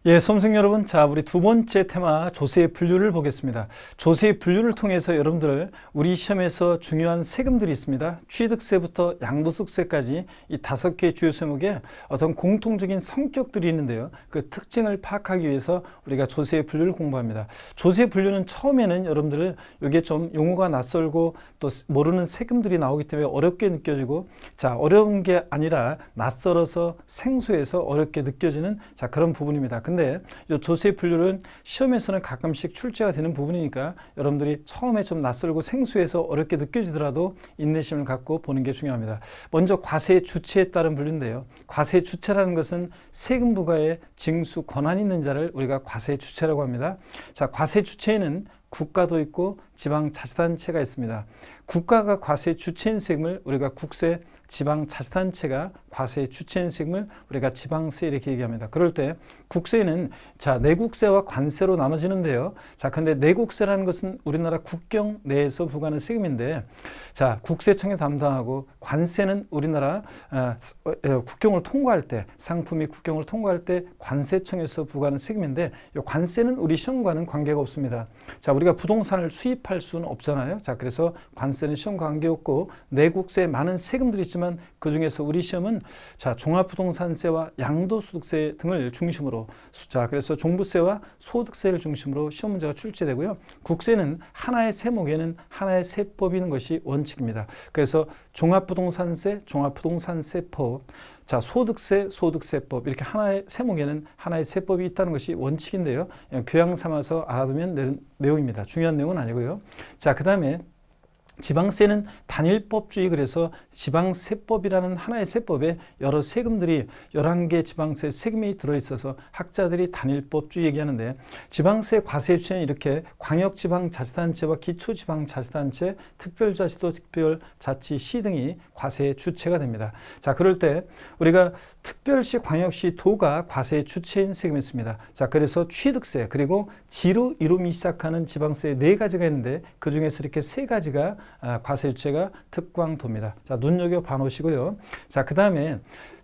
예, 수험생 여러분, 자, 우리 두 번째 테마 조세의 분류를 보겠습니다. 조세의 분류를 통해서 여러분들 우리 시험에서 중요한 세금들이 있습니다. 취득세부터 양도소득세까지 이 5개의 주요 세목에 어떤 공통적인 성격들이 있는데요. 그 특징을 파악하기 위해서 우리가 조세의 분류를 공부합니다. 조세의 분류는 처음에는 여러분들 이게 좀 용어가 낯설고 또 모르는 세금들이 나오기 때문에 어렵게 느껴지고, 자, 어려운 게 아니라 낯설어서 생소해서 어렵게 느껴지는 자, 그런 부분입니다. 근데 이 조세 분류는 시험에서는 가끔씩 출제가 되는 부분이니까 여러분들이 처음에 좀 낯설고 생소해서 어렵게 느껴지더라도 인내심을 갖고 보는 게 중요합니다. 먼저 과세 주체에 따른 분류인데요. 과세 주체라는 것은 세금 부과에 징수 권한이 있는 자를 우리가 과세 주체라고 합니다. 자, 과세 주체에는 국가도 있고 지방자치단체가 있습니다. 국가가 과세 주체인 세금을 우리가 국세, 지방자치단체가 과세 주체인 세금을 우리가 지방세 이렇게 얘기합니다. 그럴 때 국세는 자, 내국세와 관세로 나눠지는데요. 자, 근데 내국세라는 것은 우리나라 국경 내에서 부과하는 세금인데, 자, 국세청이 담당하고 관세는 우리나라 국경을 통과할 때, 상품이 국경을 통과할 때 관세청에서 부과하는 세금인데, 이 관세는 우리 시험과는 관계가 없습니다. 자, 우리가 부동산을 수입할 수는 없잖아요. 자, 그래서 관세는 시험 관계없고 내국세 많은 세금들이 있지만 그 중에서 우리 시험은 자, 종합부동산세와 양도소득세 등을 중심으로, 자, 그래서 종부세와 소득세를 중심으로 시험 문제가 출제되고요. 국세는 하나의 세목에는 하나의 세법이 있는 것이 원칙입니다. 그래서 종합부동산세, 종합부동산세법, 자, 소득세, 소득세법, 이렇게 하나의 세목에는 하나의 세법이 있다는 것이 원칙인데요. 교양 삼아서 알아두면 내용입니다. 중요한 내용은 아니고요. 자, 그 다음에 지방세는 단일법주의, 그래서 지방세법이라는 하나의 세법에 여러 세금들이 11개 지방세 세금이 들어있어서 학자들이 단일법주의 얘기하는데, 지방세 과세 주체는 이렇게 광역지방자치단체와 기초지방자치단체, 특별자치도 특별자치시 등이 과세 주체가 됩니다. 자, 그럴 때 우리가 특별시, 광역시, 도가 과세 주체인 세금이 있습니다. 자, 그래서 취득세, 그리고 지로 이름이 시작하는 지방세 4가지가 있는데 그 중에서 이렇게 3가지가 과세 주체가 특광도입니다. 자, 눈여겨 봐놓으시고요. 자, 그 다음에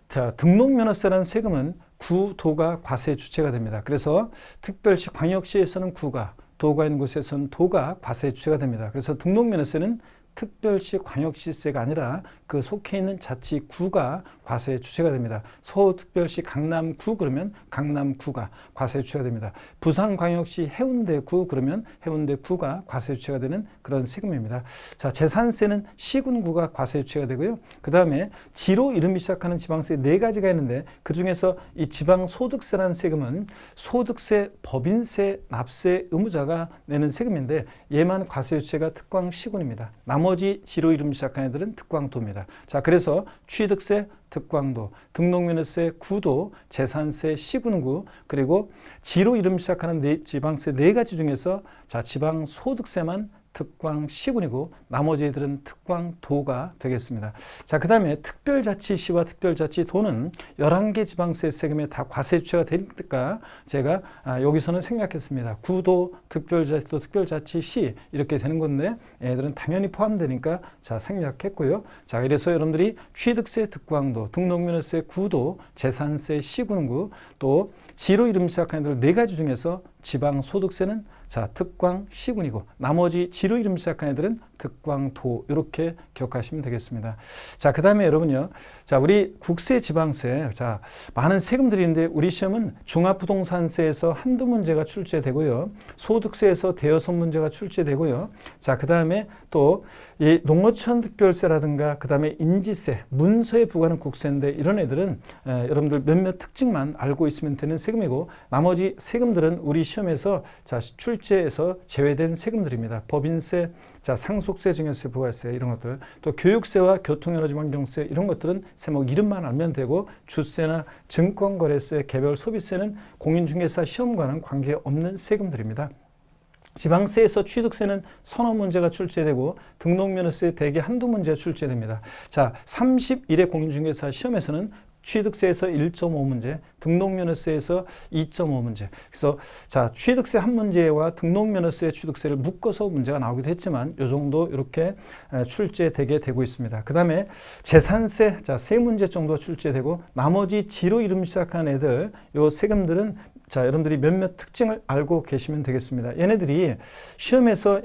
자, 등록면허세라는 세금은 구, 도가 과세 주체가 됩니다. 그래서 특별시, 광역시에서는 구가, 도가 있는 곳에서는 도가 과세 주체가 됩니다. 그래서 등록면허세는 특별시, 광역시세가 아니라 그 속해 있는 자치구가 과세 주체가 됩니다. 서울특별시 강남구 그러면 강남구가 과세 주체가 됩니다. 부산광역시 해운대구 그러면 해운대구가 과세 주체가 되는 그런 세금입니다. 자, 재산세는 시군구가 과세 주체가 되고요. 그 다음에 지로 이름이 시작하는 지방세 4가지가 있는데 그 중에서 이 지방소득세라는 세금은 소득세, 법인세, 납세 의무자가 내는 세금인데 얘만 과세 주체가 특광시군입니다. 나머지 지로 이름 시작하는 애들은 특광도입니다. 자, 그래서 취득세, 특광도, 등록면허세, 구도, 재산세, 시군구, 그리고 지로 이름 시작하는 지방세 4가지 중에서 자, 지방소득세만 특광시군이고 나머지 애들은 특광도가 되겠습니다. 자, 그 다음에 특별자치시와 특별자치도는 11개 지방세 세금에 다 과세 주체가 되니까 제가 여기서는 생략했습니다. 구도, 특별자치도, 특별자치시 이렇게 되는 건데 애들은 당연히 포함되니까 자, 생략했고요. 자, 그래서 여러분들이 취득세, 특광도, 등록면허세, 구도, 재산세, 시군구, 또 지로 이름 시작하는 애들 4가지 중에서 지방소득세는 자, 특광시군이고 나머지 지로 이름 시작한 애들은 특광도, 이렇게 기억하시면 되겠습니다. 자, 그 다음에 여러분요. 자, 우리 국세, 지방세, 자, 많은 세금들이 있는데 우리 시험은 종합부동산세에서 한두 문제가 출제되고요. 소득세에서 대여섯 문제가 출제되고요. 자, 그 다음에 또 이 농어촌 특별세라든가 그 다음에 인지세, 문서에 부과하는 국세인데 이런 애들은 여러분들 몇몇 특징만 알고 있으면 되는 세금이고 나머지 세금들은 우리 시험에서 자, 출제에서 제외된 세금들입니다. 법인세, 자, 상속세, 증여세, 부가세 이런 것들, 또 교육세와 교통에너지환경세 이런 것들은 세목 이름만 알면 되고 주세나 증권거래세, 개별소비세는 공인중개사 시험과는 관계없는 세금들입니다. 지방세에서 취득세는 서너 문제가 출제되고 등록면허세 대개 한두 문제가 출제됩니다. 자, 31회 공인중개사 시험에서는 취득세에서 1.5문제, 등록면허세에서 2.5문제. 그래서 자, 취득세 한 문제와 등록면허세 취득세를 묶어서 문제가 나오기도 했지만 이 정도 이렇게 출제되게 되고 있습니다. 그 다음에 재산세, 자, 3문제 정도 출제되고 나머지 지로 이름 시작한 애들, 요 세금들은 자, 여러분들이 몇몇 특징을 알고 계시면 되겠습니다. 얘네들이 시험에서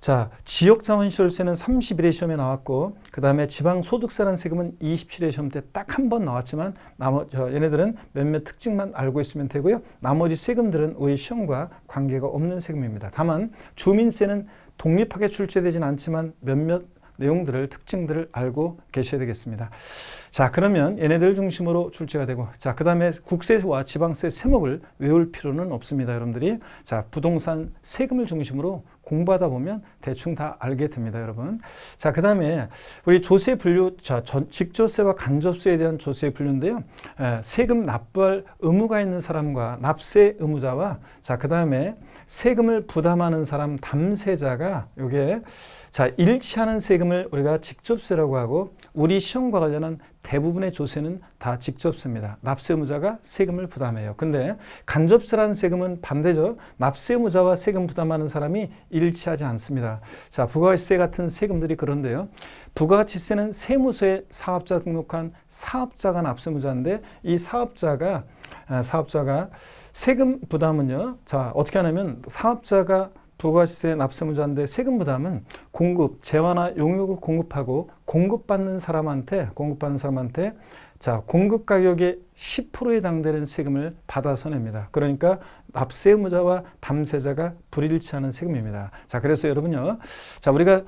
자, 지역자원시설세는 31회 시험에 나왔고, 그 다음에 지방소득세라는 세금은 27회 시험 때 딱 한 번 나왔지만, 얘네들은 몇몇 특징만 알고 있으면 되고요. 나머지 세금들은 우리 시험과 관계가 없는 세금입니다. 다만 주민세는 독립하게 출제되진 않지만 몇몇 내용들을, 특징들을 알고 계셔야 되겠습니다. 자, 그러면 얘네들 중심으로 출제가 되고, 자, 그 다음에 국세와 지방세 세목을 외울 필요는 없습니다, 여러분들이. 자, 부동산 세금을 중심으로 공부하다 보면 대충 다 알게 됩니다, 여러분. 자, 그 다음에 우리 조세 분류, 자, 직조세와 간접세에 대한 조세 분류인데요. 세금 납부할 의무가 있는 사람과 납세 의무자와, 자, 그 다음에 세금을 부담하는 사람, 담세자가 요게, 자, 일치하는 세금을 우리가 직접세라고 하고, 우리 시험과 관련한 대부분의 조세는 다 직접세입니다. 납세 의무자가 세금을 부담해요. 근데 간접세라는 세금은 반대죠. 납세 의무자와 세금 부담하는 사람이 일치하지 않습니다. 자, 부가가치세 같은 세금들이 그런데요. 부가가치세는 세무서에 사업자 등록한 사업자가 납세 의무자인데, 이 사업자가 세금 부담은요. 자, 어떻게 하냐면 사업자가 부가가치세 납세 의무자인데 세금 부담은 공급, 재화나 용역을 공급하고 공급받는 사람한테 자, 공급 가격의 10%에 해당되는 세금을 받아서 냅니다. 그러니까 납세 의무자와 담세자가 불일치하는 세금입니다. 자, 그래서 여러분요. 자, 우리가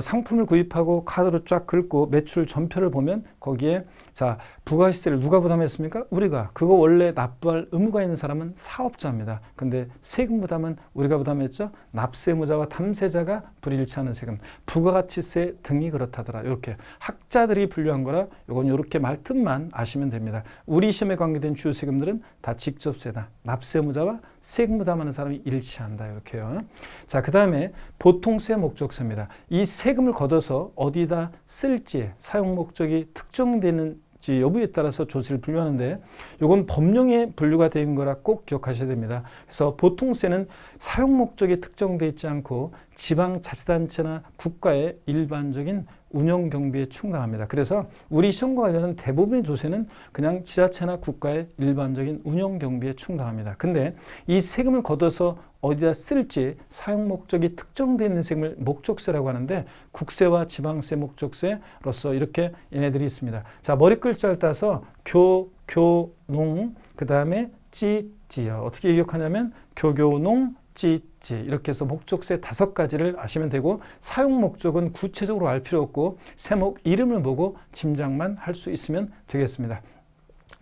상품을 구입하고 카드로 쫙 긁고 매출 전표를 보면 거기에 자, 부가가치세를 누가 부담했습니까? 우리가. 그거 원래 납부할 의무가 있는 사람은 사업자입니다. 근데 세금 부담은 우리가 부담했죠? 납세 의무자와 담세자가 불일치하는 세금. 부가가치세 등이 그렇다더라. 이렇게 학자들이 분류한 거라 이건 이렇게 말뜻만 아시면 됩니다. 우리 시험에 관계된 주요 세금들은 다 직접세다. 납세 의무자와 세금 부담하는 사람이 일치한다. 이렇게요. 자, 그 다음에 보통세 목적세입니다. 이 세금을 걷어서 어디다 쓸지 사용 목적이 특정되는 여부에 따라서 조세를 분류하는데 이건 법령에 분류가 된 거라 꼭 기억하셔야 됩니다. 그래서 보통세는 사용 목적이 특정되어 있지 않고 지방자치단체나 국가의 일반적인 운영 경비에 충당합니다. 그래서 우리 시험과 관련한 대부분의 조세는 그냥 지자체나 국가의 일반적인 운영 경비에 충당합니다. 근데 이 세금을 걷어서 어디다 쓸지 사용 목적이 특정되어 있는 세금을 목적세라고 하는데 국세와 지방세 목적세로서 이렇게 얘네들이 있습니다. 자, 머리 글자를 따서 교농, 그 다음에 찌요. 어떻게 기억하냐면 교교농, 찌 이렇게 해서 목적세 5가지를 아시면 되고 사용 목적은 구체적으로 알 필요 없고 세목 이름을 보고 짐작만 할 수 있으면 되겠습니다.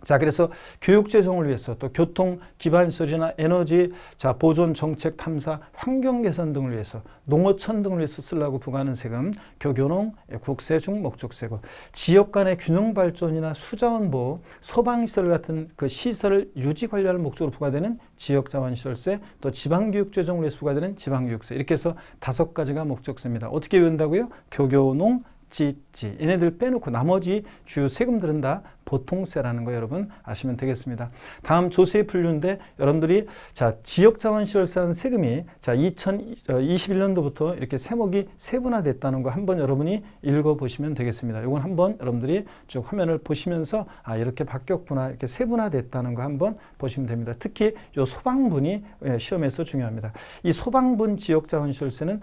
자, 그래서 교육 재정을 위해서 또 교통 기반시설이나 에너지, 자, 보존 정책 탐사, 환경 개선 등을 위해서 농어촌 등을 위해서 쓰려고 부과하는 세금, 교교농, 국세 중 목적세고, 지역 간의 균형 발전이나 수자원 보호, 소방시설 같은 그 시설을 유지 관리할 목적으로 부과되는 지역자원시설세, 또 지방교육 재정을 위해서 부과되는 지방교육세, 이렇게 해서 5가지가 목적세입니다. 어떻게 외운다고요? 교교농, 찌 얘네들 빼놓고 나머지 주요 세금들은 다 보통세라는 거 여러분 아시면 되겠습니다. 다음 조세 분류인데 여러분들이 자, 지역자원시설세 세금이 자, 2021년도부터 이렇게 세목이 세분화됐다는 거 한번 여러분이 읽어보시면 되겠습니다. 이건 한번 여러분들이 쭉 화면을 보시면서 아, 이렇게 바뀌었구나, 이렇게 세분화됐다는 거 한번 보시면 됩니다. 특히 이 소방분이 시험에서 중요합니다. 이 소방분 지역자원시설세는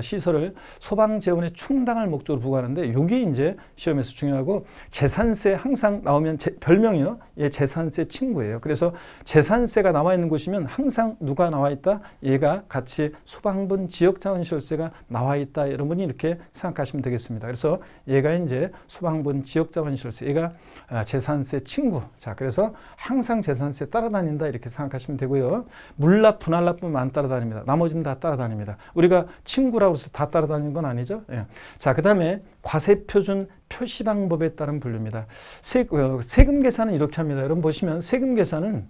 시설을 소방재원에 충당할 목적으로 부과하는데 이게 이제 시험에서 중요하고, 재산세 항상 나오면 별명이요. 얘 재산세 친구예요. 그래서 재산세가 나와 있는 곳이면 항상 누가 나와 있다? 얘가 같이 소방분 지역자원시설세가 나와 있다. 여러분이 이렇게 생각하시면 되겠습니다. 그래서 얘가 이제 소방분 지역자원시설세, 얘가 재산세 친구. 자, 그래서 항상 재산세 따라다닌다 이렇게 생각하시면 되고요. 물납, 분할납뿐만 안 따라다닙니다. 나머지는 다 따라다닙니다. 우리가 친구라고 해서 다 따라다니는 건 아니죠. 예. 자, 그 다음에 과세표준 표시 방법에 따른 분류입니다. 세금 계산은 이렇게 합니다. 여러분 보시면 세금 계산은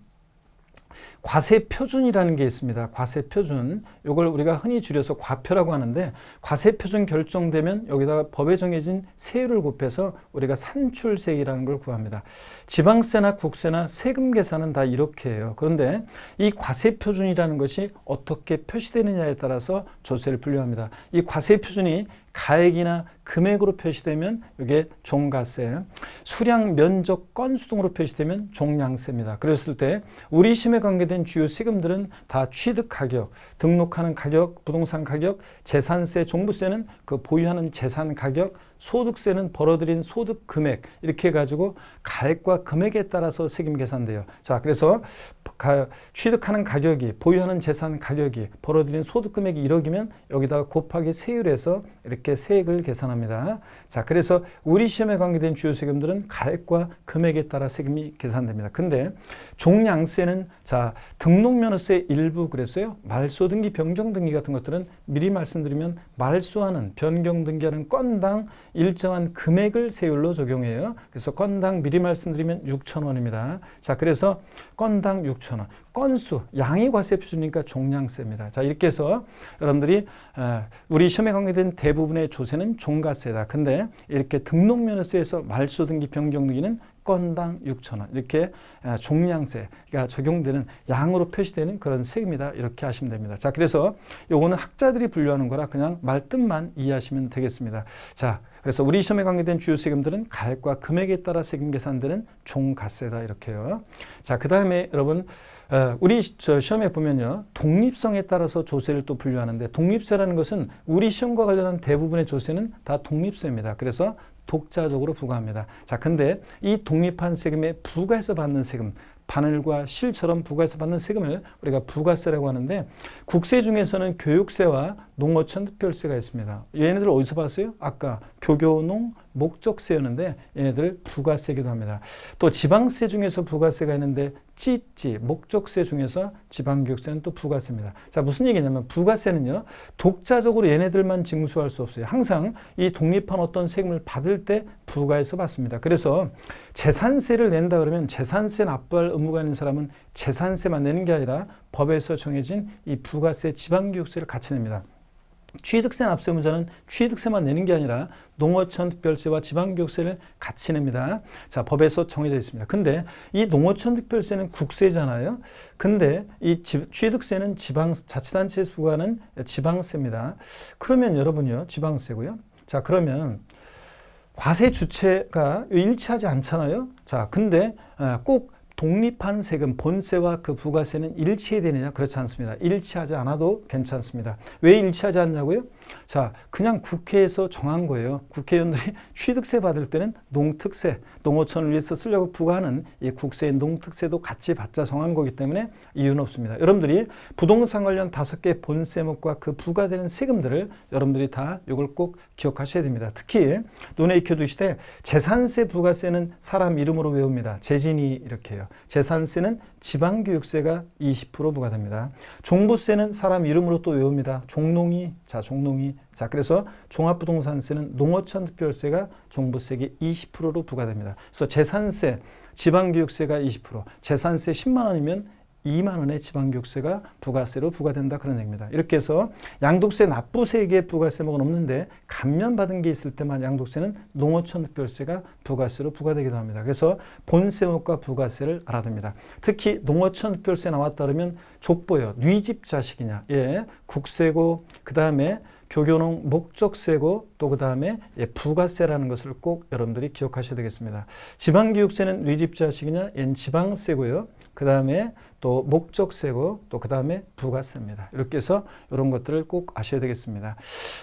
과세표준이라는 게 있습니다. 과세표준. 이걸 우리가 흔히 줄여서 과표라고 하는데, 과세표준 결정되면 여기다가 법에 정해진 세율을 곱해서 우리가 산출세액이라는 걸 구합니다. 지방세나 국세나 세금 계산은 다 이렇게 해요. 그런데 이 과세표준이라는 것이 어떻게 표시되느냐에 따라서 조세를 분류합니다. 이 과세표준이 가액이나 금액으로 표시되면 이게 종가세, 수량, 면적, 건수 등으로 표시되면 종량세입니다. 그랬을 때 우리 시험에 관계된 주요 세금들은 다 취득 가격, 등록하는 가격, 부동산 가격, 재산세, 종부세는 그 보유하는 재산 가격, 소득세는 벌어들인 소득 금액 이렇게 해가지고 가액과 금액에 따라서 세금 계산돼요. 자, 그래서 취득하는 가격이 보유하는 재산 가격이 벌어들인 소득 금액이 1억이면 여기다가 곱하기 세율해서 이렇게 세액을 계산합니다. 자, 그래서 우리 시험에 관계된 주요 세금들은 가액과 금액에 따라 세금이 계산됩니다. 근데 종량세는 자, 등록면허세 일부 그랬어요. 말소 등기, 변경 등기 같은 것들은 미리 말씀드리면 말소하는, 변경 등기하는 건당 일정한 금액을 세율로 적용해요. 그래서 건당 미리 말씀드리면 6,000원입니다. 자, 그래서 건당 6,000원. 건수, 양이 과세 표준이니까 종량세입니다. 자, 이렇게 해서 여러분들이 우리 시험에 관계된 대부분의 조세는 종가세다. 근데 이렇게 등록면허세에서 말소 등기, 변경 등기는 건당 6,000원 이렇게 종량세가 적용되는 양으로 표시되는 그런 세금이다 이렇게 하시면 됩니다. 자, 그래서 요거는 학자들이 분류하는 거라 그냥 말뜻만 이해하시면 되겠습니다. 자, 그래서 우리 시험에 관계된 주요 세금들은 가액과 금액에 따라 세금 계산되는 종가세다 이렇게요. 자, 그 다음에 여러분 우리 시험에 보면요, 독립성에 따라서 조세를 또 분류하는데 독립세라는 것은 우리 시험과 관련한 대부분의 조세는 다 독립세입니다. 그래서 독자적으로 부과합니다. 자, 근데 이 독립한 세금에 부과해서 받는 세금, 바늘과 실처럼 부과해서 받는 세금을 우리가 부가세라고 하는데 국세 중에서는 교육세와 농어촌 특별세가 있습니다. 얘네들 어디서 봤어요? 아까 교교농 목적세였는데 얘네들 부가세기도 합니다. 또 지방세 중에서 부가세가 있는데 찌찌 목적세 중에서 지방교육세는 또 부가세입니다. 자, 무슨 얘기냐면 부가세는요, 독자적으로 얘네들만 징수할 수 없어요. 항상 이 독립한 어떤 세금을 받을 때 부과해서 받습니다. 그래서 재산세를 낸다 그러면 재산세 납부할 의무가 있는 사람은 재산세만 내는 게 아니라 법에서 정해진 이 부가세, 지방교육세를 같이 냅니다. 취득세 납세의무자는 취득세만 내는 게 아니라 농어촌 특별세와 지방교육세를 같이 냅니다. 자, 법에서 정해져 있습니다. 근데 이 농어촌 특별세는 국세잖아요. 근데 이 취득세는 자치단체에서 부과하는 지방세입니다. 그러면 여러분요, 지방세고요. 자, 그러면 과세 주체가 일치하지 않잖아요. 자, 근데 꼭 독립한 세금, 본세와 그 부가세는 일치해야 되느냐? 그렇지 않습니다. 일치하지 않아도 괜찮습니다. 왜 일치하지 않냐고요? 자, 그냥 국회에서 정한 거예요. 국회의원들이 취득세 받을 때는 농특세, 농어촌을 위해서 쓰려고 부과하는 이 국세인 농특세도 같이 받자 정한 거기 때문에 이유는 없습니다. 여러분들이 부동산 관련 5개 본세목과 그 부과되는 세금들을 여러분들이 다 이걸 꼭 기억하셔야 됩니다. 특히 눈에 익혀두시되 재산세, 부가세는 사람 이름으로 외웁니다. 재진이 이렇게 해요. 재산세는 지방교육세가 20% 부과됩니다. 종부세는 사람 이름으로 또 외웁니다. 종농이, 자, 종농이. 자, 그래서 종합부동산세는 농어촌 특별세가 종부세기 20%로 부과됩니다. 그래서 재산세, 지방교육세가 20%, 재산세 10만 원이면 2만 원의 지방교육세가 부가세로 부과된다 그런 얘기입니다. 이렇게 해서 양도세 납부세액의 부가세목은 없는데 감면받은 게 있을 때만 양도세는 농어촌 특별세가 부가세로 부과되기도 합니다. 그래서 본세목과 부가세를 알아둡니다. 특히 농어촌 특별세 나왔다 그러면 족보요. 뉘집 자식이냐. 예, 국세고 그 다음에 교교농 목적세고 또 그 다음에 부가세라는 것을 꼭 여러분들이 기억하셔야 되겠습니다. 지방교육세는 뉘집 자식이냐. 얘는 지방세고요. 그 다음에 또 목적세고 또 그 다음에 부가세입니다. 이렇게 해서 이런 것들을 꼭 아셔야 되겠습니다.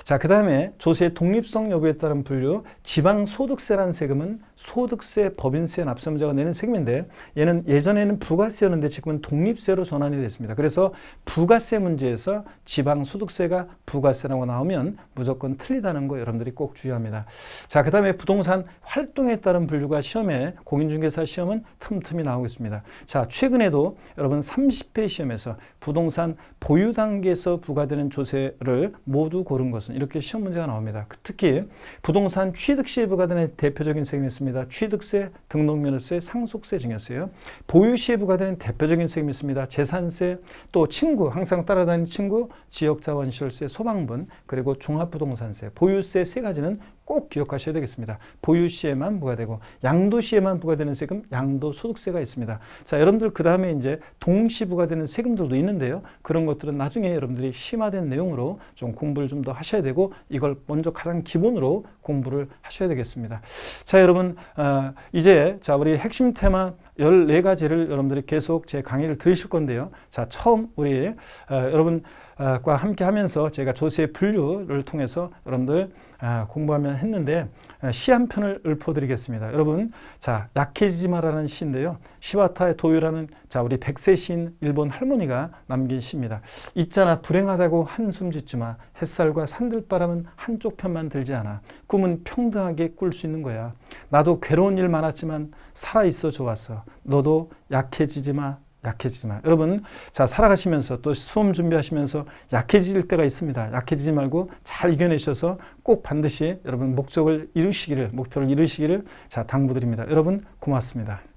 자, 그 다음에 조세의 독립성 여부에 따른 분류, 지방소득세라는 세금은 소득세, 법인세, 납세의무자가 내는 세금인데 얘는 예전에는 부가세였는데 지금은 독립세로 전환이 됐습니다. 그래서 부가세 문제에서 지방소득세가 부가세라고 나오면 무조건 틀리다는 거 여러분들이 꼭 주의합니다. 자, 그 다음에 부동산 활동에 따른 분류가 시험에 공인중개사 시험은 틈틈이 나오고 있습니다. 자, 최근에도 여러분 30회 시험에서 부동산 보유 단계에서 부과되는 조세를 모두 고른 것은 이렇게 시험 문제가 나옵니다. 특히 부동산 취득 시에 부과되는 대표적인 세금이 있습니다. 취득세, 등록면허세, 상속세 중이었어요. 보유 시에 부과되는 대표적인 세금이 있습니다. 재산세, 또 친구, 항상 따라다니는 친구, 지역자원시설세, 소방분, 그리고 종합부동산세, 보유세 세 가지는 꼭 기억하셔야 되겠습니다. 보유시에만 부과되고 양도시에만 부과되는 세금, 양도소득세가 있습니다. 자, 여러분들 그 다음에 이제 동시 부과되는 세금들도 있는데요. 그런 것들은 나중에 여러분들이 심화된 내용으로 좀 공부를 좀 더 하셔야 되고 이걸 먼저 가장 기본으로 공부를 하셔야 되겠습니다. 자, 여러분 이제 자 우리 핵심 테마 14가지를 여러분들이 계속 제 강의를 들으실 건데요. 자, 처음 우리 여러분과 함께 하면서 제가 조세의 분류를 통해서 여러분들 공부하면 했는데 시 한 편을 읊어드리겠습니다. 여러분, 자, 약해지지 마라는 시인데요. 시와타의 도요라는 자 우리 백세 시인 일본 할머니가 남긴 시입니다. 있잖아 불행하다고 한숨 짓지 마. 햇살과 산들바람은 한쪽 편만 들지 않아. 꿈은 평등하게 꿀 수 있는 거야. 나도 괴로운 일 많았지만 살아있어 좋았어. 너도 약해지지 마. 약해지지 마. 여러분, 자, 살아가시면서 또 수험 준비하시면서 약해질 때가 있습니다. 약해지지 말고 잘 이겨내셔서 꼭 반드시 여러분 목표를 이루시기를 자, 당부드립니다. 여러분, 고맙습니다.